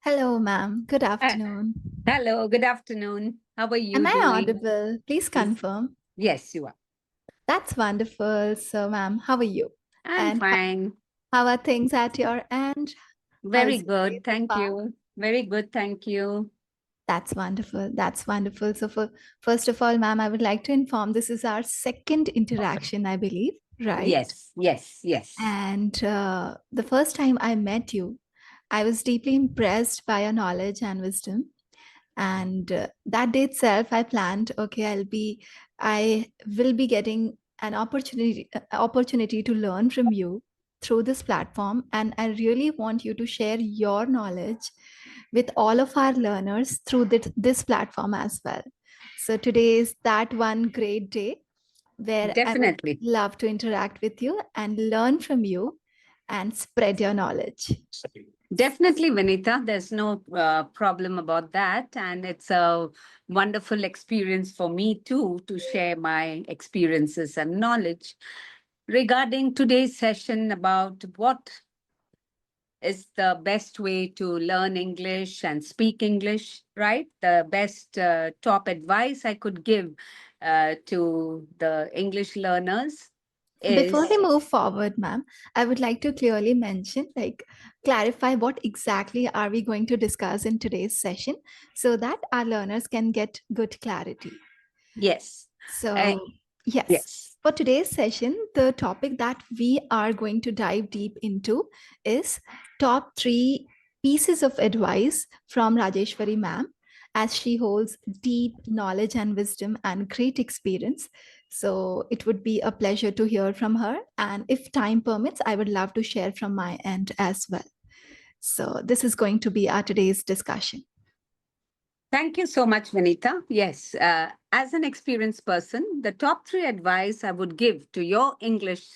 Hello, ma'am. Good Uh, afternoon. Hello, good afternoon. How are Am you I doing? audible? Please Yes, confirm. yes, you are. That's wonderful. So, ma'am, how are you? I'm And fine. how are things at your end? How Very is your day good. so Thank far? you. Very good. Thank you. That's wonderful. That's wonderful. So, first of all, ma'am, I would like to inform this is our second interaction, I believe, right? Yes, yes, yes. And the first time I met you, I was deeply impressed by your knowledge and wisdom. And that day itself I planned, okay, I will be getting an opportunity to learn from you through this platform, and I really want you to share your knowledge with all of our learners through this platform as well. So today is that one great day where I would Definitely. love to interact with you and learn from you and spread your knowledge. Definitely, Vinita. There's no problem about that. And it's a wonderful experience for me too to share my experiences and knowledge regarding today's session about what is the best way to learn English and speak English, right? The best top advice I could give to the English learners Before we is move forward, ma'am, I would like to clearly mention, like, clarify what exactly are we going to discuss in today's session so that our learners can get good clarity. yes, uh, So, yes, yes. for today's session, the topic that we are going to dive deep into is top three pieces of advice from Rajeshwari ma'am, as she holds deep knowledge and wisdom and great experience. So, it would be a pleasure to hear from her. And if time permits, I would love to share from my end as well. So, this is going to be our today's discussion. Thank you so much, Vinita. Yes, as an experienced person, the top three advice I would give to your English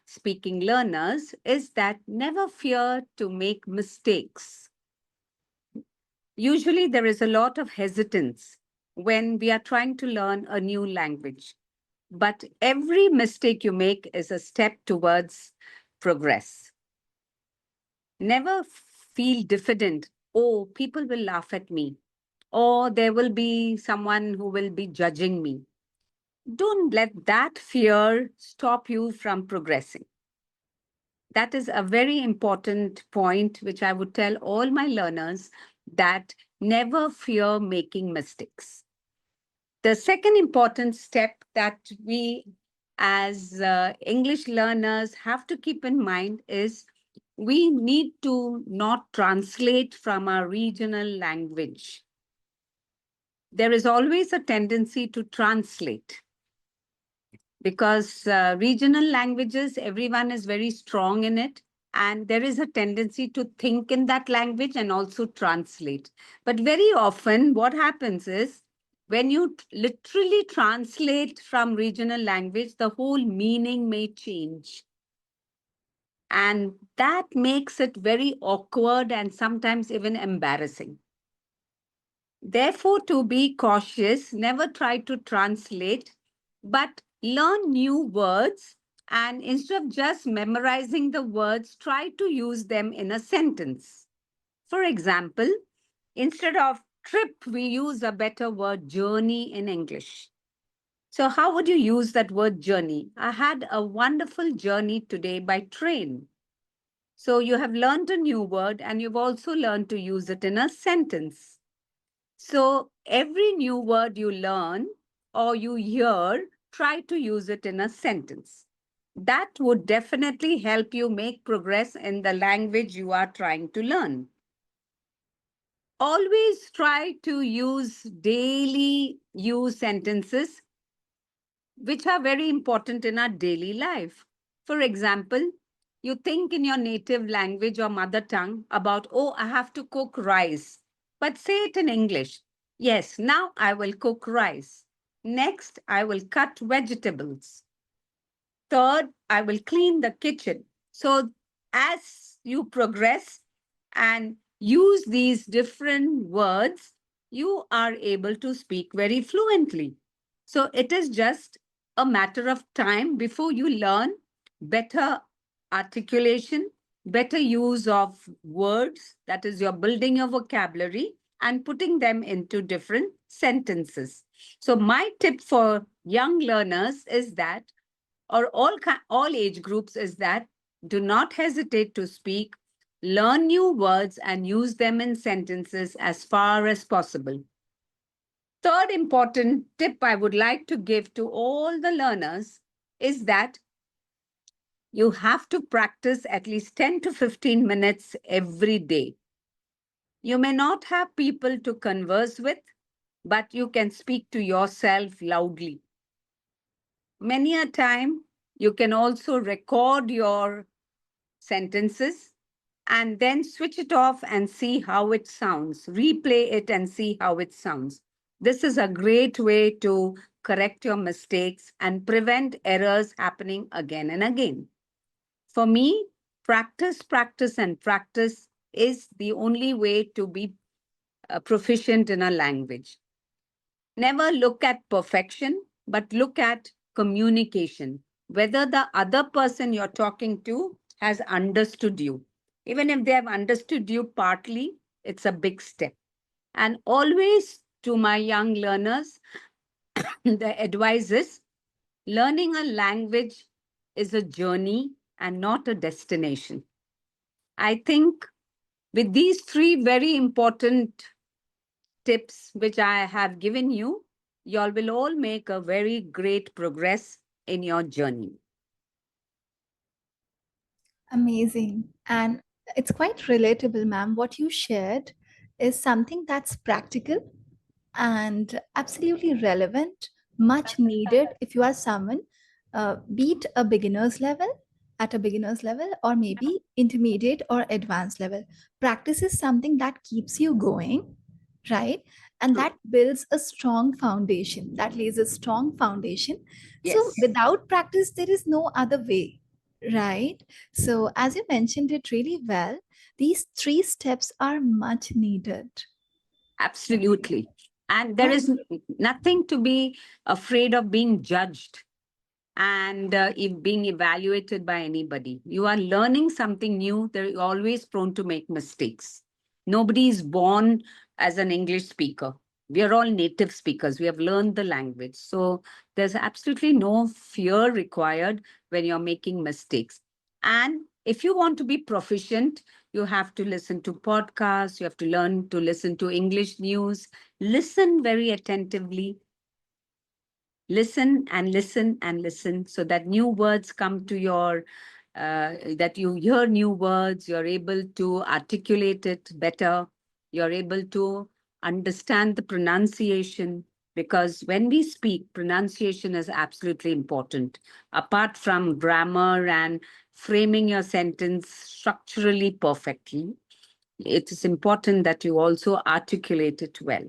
speaking learners is that never fear to make mistakes. Usually, there is a lot of hesitance when we are trying to learn a new language. But every mistake you make is a step towards progress. Never feel diffident. Oh, people will laugh at me. Or there will be someone who will be judging me. Don't let that fear stop you from progressing. That is a very important point, which I would tell all my learners that never fear making mistakes. The second important step that we as English learners have to keep in mind is we need to not translate from our regional language. There is always a tendency to translate because regional languages, everyone is very strong in it. And there is a tendency to think in that language and also translate. But very often, what happens is when you literally translate from regional language, the whole meaning may change. And that makes it very awkward and sometimes even embarrassing. Therefore, to be cautious, never try to translate, but learn new words. And instead of just memorizing the words, try to use them in a sentence. For example, instead of trip, we use a better word journey in English. So, how would you use that word journey? I had a wonderful journey today by train. So, you have learned a new word and you've also learned to use it in a sentence. So every new word you learn or you hear, try to use it in a sentence. That would definitely help you make progress in the language you are trying to learn. Always try to use daily use sentences which are very important in our daily life. For example, you think in your native language or mother tongue about, oh, I have to cook rice, but say it in English. Yes, now I will cook rice. Next, I will cut vegetables. Third, I will clean the kitchen. So, as you progress and use these different words, you are able to speak very fluently. So, it is just a matter of time before you learn better articulation better use of words, that is, you're building your vocabulary and putting them into different sentences. So, my tip for young learners is that, or all age groups, is that do not hesitate to speak, learn new words, and use them in sentences as far as possible. Third important tip I would like to give to all the learners is that you have to practice at least 10 to 15 minutes every day. You may not have people to converse with, but you can speak to yourself loudly. Many a time, you can also record your sentences and then switch it off and see how it sounds. Replay it and see how it sounds. This is a great way to correct your mistakes and prevent errors happening again and again. For me, practice, practice, and practice is the only way to be proficient in a language. Never look at perfection, but look at communication, whether the other person you're talking to has understood you. Even if they have understood you partly, it's a big step. And always to my young learners, the advice is learning a language is a journey and not a destination. I think with these three very important tips which I have given you, y'all will all make a very great progress in your journey. Amazing. And it's quite relatable, ma'am. What you shared is something that's practical and absolutely relevant, much needed if you are someone, be it a beginner's level, at a beginner's level, or maybe intermediate or advanced level. Practice is something that keeps you going, right? And True. that builds a strong foundation, that lays a strong foundation. So Yes, without practice, there is no other way, right? So as you mentioned it really well, these three steps are much needed. absolutely. And there Yeah. is nothing to be afraid of being judged and if being evaluated by anybody. You are learning something new, they're always prone to make mistakes. Nobody is born as an English speaker. We are all native speakers. We have learned the language. So there's absolutely no fear required when you're making mistakes. And if you want to be proficient, you have to listen to podcasts, you have to learn to listen to English news, listen very attentively, listen and listen and listen so that new words come to your that you hear new words, you're able to articulate it better, you're able to understand the pronunciation, because when we speak, pronunciation is absolutely important. Apart from grammar and framing your sentence structurally perfectly, it is important that you also articulate it well.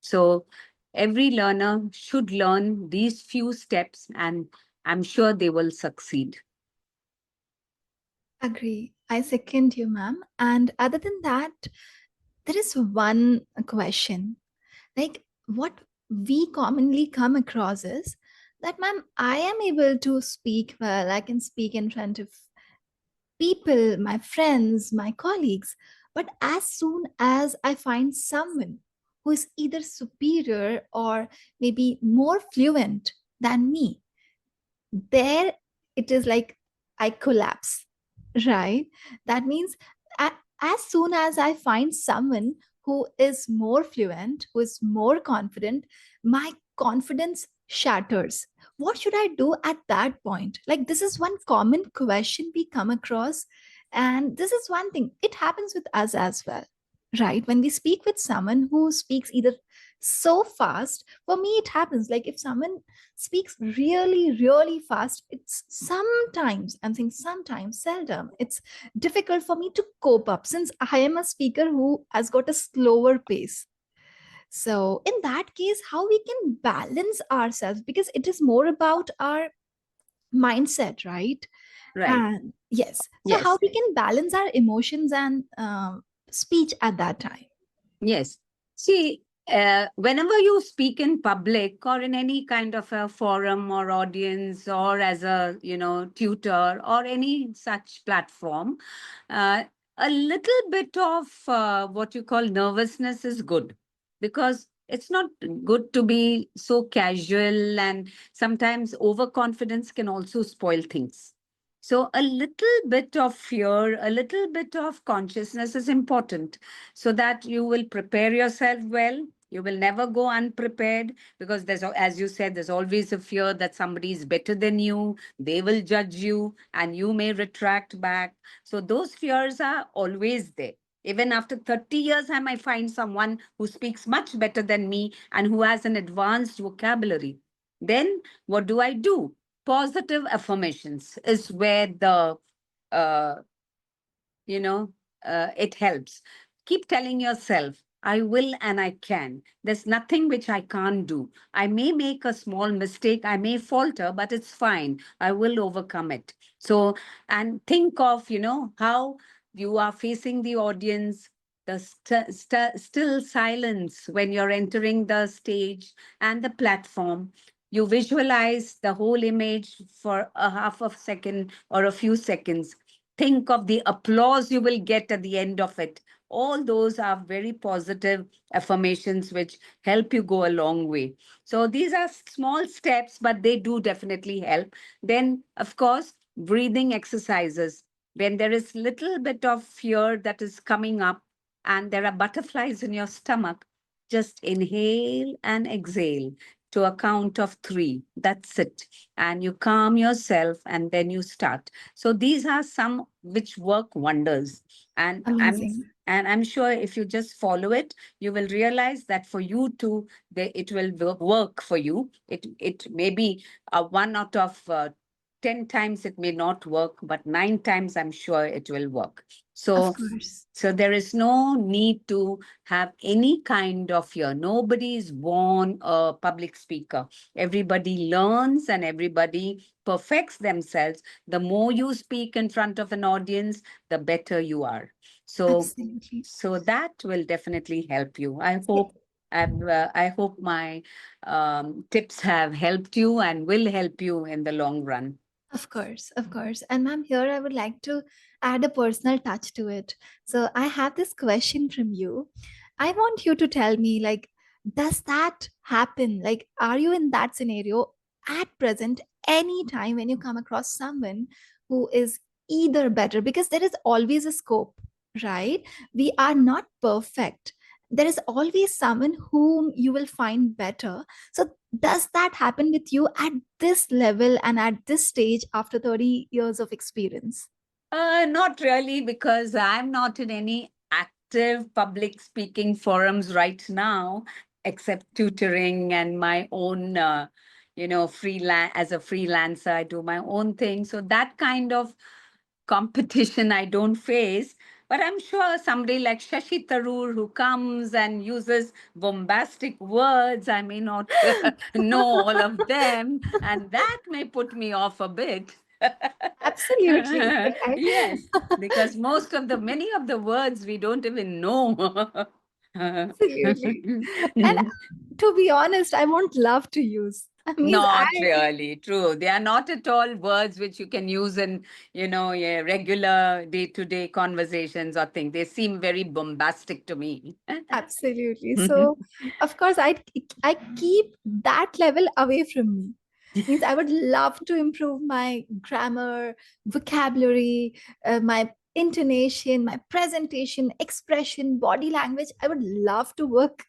So every learner should learn these few steps, and I'm sure they will succeed. Agree. I second you, ma'am. And other than that, there is one question. Like, what we commonly come across is that, ma'am, I am able to speak well. I can speak in front of people, my friends, my colleagues. But as soon as I find someone who is either superior or maybe more fluent than me, there it is like I collapse, right? That means as soon as I find someone who is more fluent, who is more confident, my confidence shatters. What should I do at that point? Like, this is one common question we come across. And this is one thing, it happens with us as well, right? When we speak with someone who speaks either so fast, for me, it happens like if someone speaks really, really fast, it's sometimes, I'm saying sometimes, seldom, it's difficult for me to cope up since I am a speaker who has got a slower pace. So, in that case, how we can balance ourselves, because it is more about our mindset, right? Right. And yes, so how Yes. we can balance our emotions and speech at that time. Yes. See, Whenever you speak in public or in any kind of a forum or audience or as a tutor or any such platform, uh, a little bit of what you call nervousness is good, because it's not good to be so casual, and sometimes overconfidence can also spoil things. So a little bit of fear, a little bit of consciousness is important, so that you will prepare yourself well. You will never go unprepared, because as you said, there's always a fear that somebody is better than you, they will judge you, and you may retract back. So those fears are always there. Even after 30 years, I might find someone who speaks much better than me and who has an advanced vocabulary. Then what do I do? Positive affirmations is where the uh, you know, it helps. Keep telling yourself, I will and I can. There's nothing which I can't do. I may make a small mistake, I may falter, but it's fine. I will overcome it. So, and think of, how you are facing the audience, the still silence when you're entering the stage and the platform. You visualize the whole image for a half of a second or a few seconds. Think of the applause you will get at the end of it. All those are very positive affirmations which help you go a long way. So these are small steps, but they do definitely help. Then, of course, breathing exercises. When there is little bit of fear that is coming up and there are butterflies in your stomach, just inhale and exhale to a count of three. That's it. And you calm yourself and then you start. So these are some which work wonders. And I'm Amazing. and I'm sure if you just follow it, you will realize that for you to it will work for you. It may be one out of 10 times it may not work, but 9 times I'm sure it will work. Of So course. so there is no need to have any kind of fear. Nobody is born a public speaker. Everybody learns and everybody perfects themselves. The more you speak in front of an audience, the better you are. So, Absolutely. so that will definitely help you. I hope my tips have helped you and will help you in the long run. Of course, of course. And ma'am, here I would like to add a personal touch to it. So I have this question from you. I want you to tell me, like, does that happen? Like, are you in that scenario at present, any time when you come across someone who is either better? Because there is always a scope, right? We are not perfect. There is always someone whom you will find better. So does that happen with you at this level and at this stage after 30 years of experience? Not really, because I'm not in any active public speaking forums right now, except tutoring and my own, freelance as a freelancer. I do my own thing. So that kind of competition I don't face. But I'm sure somebody like Shashi Tharoor who comes and uses bombastic words, I may not know all of them, and that may put me off a bit. Absolutely. Like I Yes, because many of the words we don't even know. absolutely. And to be honest, I won't love to use. I mean, Not really true. They are not at all words which you can use in, yeah, regular day-to-day conversations or things. They seem very bombastic to me. absolutely. So, of course, I keep that level away from me. Means I would love to improve my grammar, vocabulary, my intonation, my presentation, expression, body language. I would love to work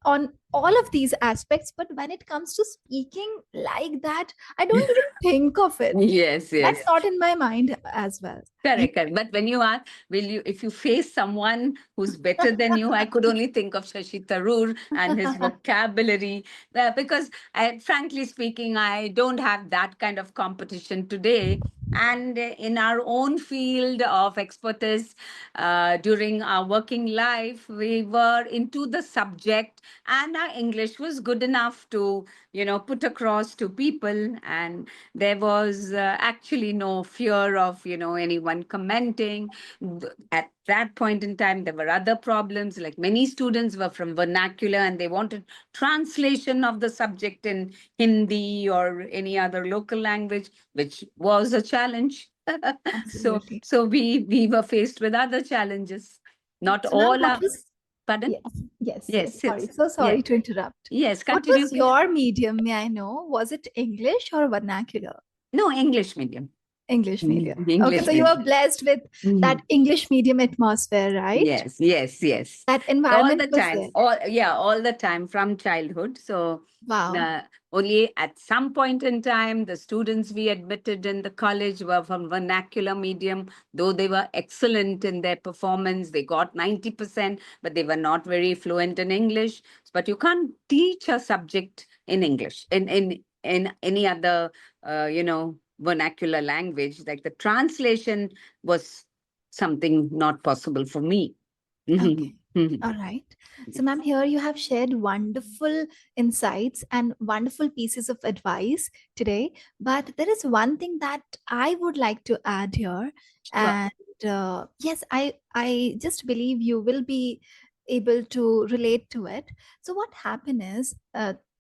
on all of these aspects, but when it comes to speaking like that, I don't even think of it. Yes, That's yes. not in my mind as well. You Correct, correct. But when you are, if you face someone who's better than you, I could only think of Shashi Tharoor and his vocabulary. Because, frankly speaking, I don't have that kind of competition today. And in our own field of expertise, during our working life, we were into the subject, and our English was good enough to, put across to people. And there was actually no fear of anyone commenting. that point in time, there were other problems. Like many students were from vernacular and they wanted translation of the subject in Hindi or any other local language, which was a challenge. so Absolutely. so we were faced with other challenges. Not So, ma'am, all what are. was, Pardon? yes, yes, yes. Yes, Sorry, it's so yes, sorry to interrupt. yes. What Continue, was please. your medium, may I know? Was it English or vernacular? No, English medium. English medium. Okay, English so you are medium. blessed with that Mhm. English medium atmosphere, right? Yes, yes, yes. That All environment the was time. there. All the time from childhood. So Wow. only at some point in time, the students we admitted in the college were from vernacular medium, though they were excellent in their performance. They got 90%, but they were not very fluent in English. But you can't teach a subject in English, in any other vernacular language. Like the translation was something not possible for me. Okay. Mhm. Mhm. All right. So, ma'am, here you have shared wonderful insights and wonderful pieces of advice today. But there is one thing that I would like to add here. Sure. And yes, I just believe you will be able to relate to it. So, what happened is,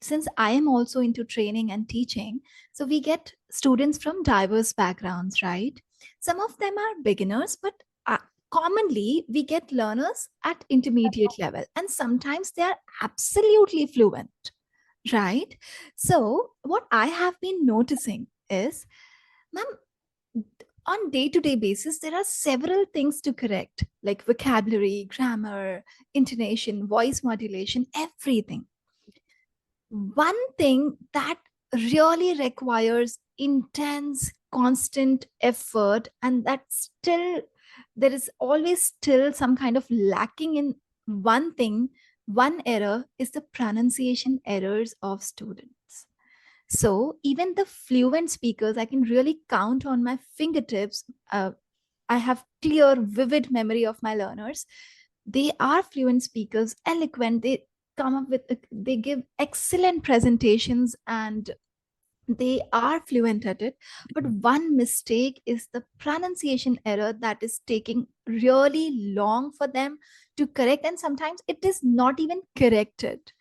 since I am also into training and teaching, so we get students from diverse backgrounds, right? Some of them are beginners, but commonly we get learners at intermediate level, and sometimes they are absolutely fluent, right? So what I have been noticing is, ma'am, on day to day basis there are several things to correct, like vocabulary, grammar, intonation, voice modulation, everything. One thing that really requires intense constant effort, and that still there is always still some kind of lacking in one thing, one error, is the pronunciation errors of students. So even the fluent speakers, I can really count on my fingertips. I have clear vivid memory of my learners. They are fluent speakers, eloquent, they come up with, they give excellent presentations, and they are fluent at it. But one mistake is the pronunciation error that is taking really long for them to correct, and sometimes it is not even corrected.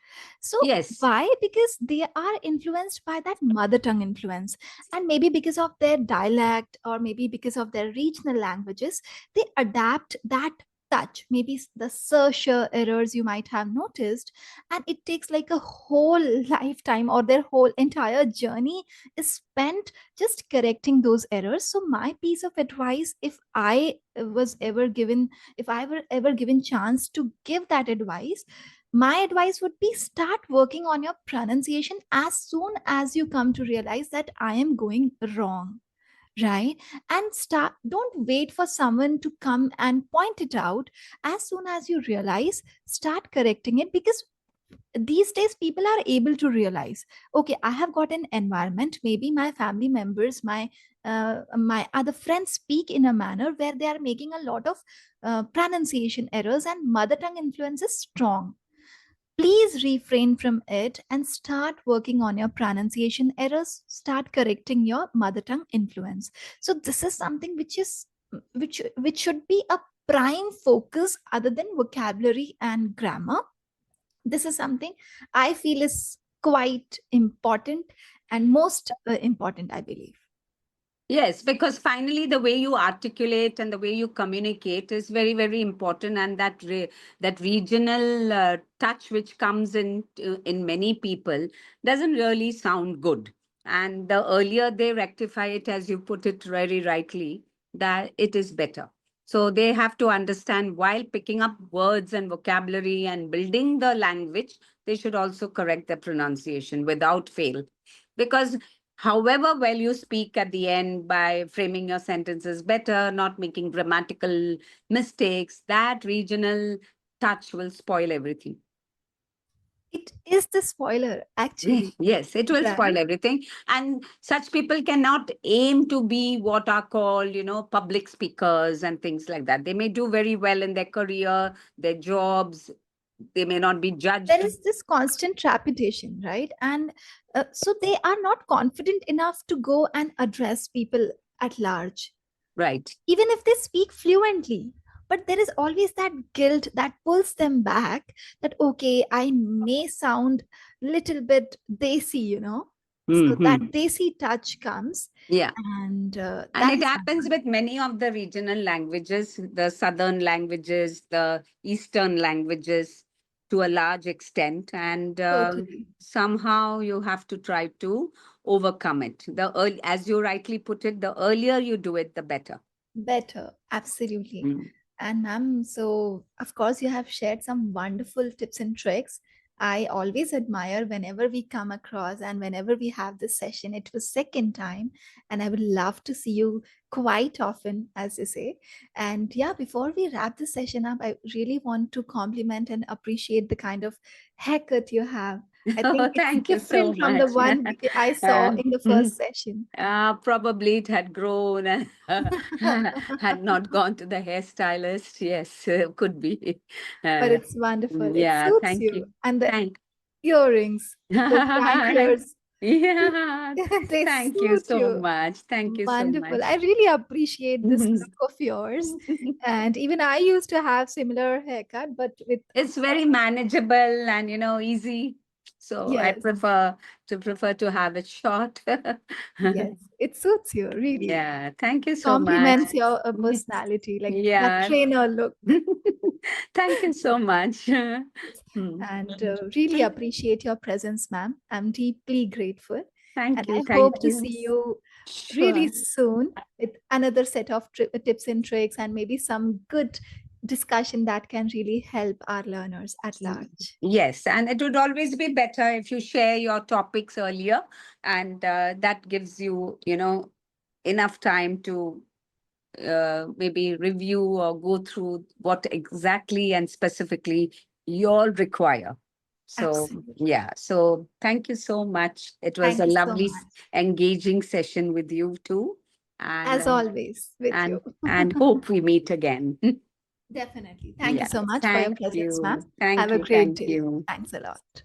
So Yes. why? Because they are influenced by that mother tongue influence, and maybe because of their dialect or maybe because of their regional languages, they adapt that touch, maybe the searcher errors you might have noticed, and it takes like a whole lifetime, or their whole entire journey is spent just correcting those errors. So my piece of advice, if I was ever given, if I were ever given chance to give that advice, my advice would be start working on your pronunciation as soon as you come to realize that I am going wrong, right? And start, don't wait for someone to come and point it out. As soon as you realize, start correcting it, because these days people are able to realize, okay, I have got an environment, maybe my family members, my other friends speak in a manner where they are making a lot of pronunciation errors, and mother tongue influence is strong. Please refrain from it and start working on your pronunciation errors, start correcting your mother tongue influence. So this is something which is, which should be a prime focus other than vocabulary and grammar. This is something I feel is quite important, and most important, I believe. Yes, because finally the way you articulate and the way you communicate is very, very important, and that regional touch which comes in many people doesn't really sound good. And the earlier they rectify it, as you put it very rightly, that it is better. So they have to understand, while picking up words and vocabulary and building the language, they should also correct the pronunciation without fail. Because however well you speak at the end, by framing your sentences better, not making grammatical mistakes, that regional touch will spoil everything. It is the spoiler, actually, Yes, it will spoil right? everything. And such people cannot aim to be what are called, public speakers and things like that. They may do very well in their career, their jobs. They may not be There judged. is this constant trepidation, right? And so they are not confident enough to go and address people at large, Right. even if they speak fluently. but there is always that guilt that pulls them back, that okay, I may sound little bit desi, so that Hmm. desi touch comes, Yeah. and And that it is happens with many of the regional languages, the southern languages, the eastern languages to a large extent. And totally somehow you have to try to overcome it. As you rightly put it, the earlier you do it, the better. better, absolutely. Mm. And ma'am, so of course, you have shared some wonderful tips and tricks. I always admire whenever we come across and whenever we have this session. It was second time, and I would love to see you quite often, as you say. And yeah, before we wrap the session up, I really want to compliment and appreciate the kind of haircut you have. I think Oh, it's thank you so different from the much. one I saw in the first session. Probably it had grown and had not gone to the hairstylist. Yes, could be. But Uh, it's wonderful. It yeah, suits thank you. you. And the Thank. earrings, the danglers, Yeah, they thank you suit so you. much. Thank you so Wonderful. much. I really appreciate this look of yours. And even I used to have similar haircut, but with It's very manageable and easy. So I yes, prefer to have it short. yes, it suits you really. Yeah, thank you so much. Compliments your personality, like that Yeah. trainer look. Thank you so much. Hmm. And really appreciate your presence, ma'am. I'm deeply grateful. And Thank you. I Thank hope to you. see you really Sure. soon with another set of tips and tricks and maybe some good discussion that can really help our learners at large. Yes, and it would always be better if you share your topics earlier, and that gives you, enough time to maybe review or go through what exactly and specifically you'll require. So, Absolutely. yeah. So, thank you so much. It was a Thank you so lovely, much. engaging session with you too, and As always, with you. and hope we meet again. Definitely. Thank you Yeah. so much for your Thank presence, ma'am. you. Have Thank a you. great Thank day. you. Thanks a lot.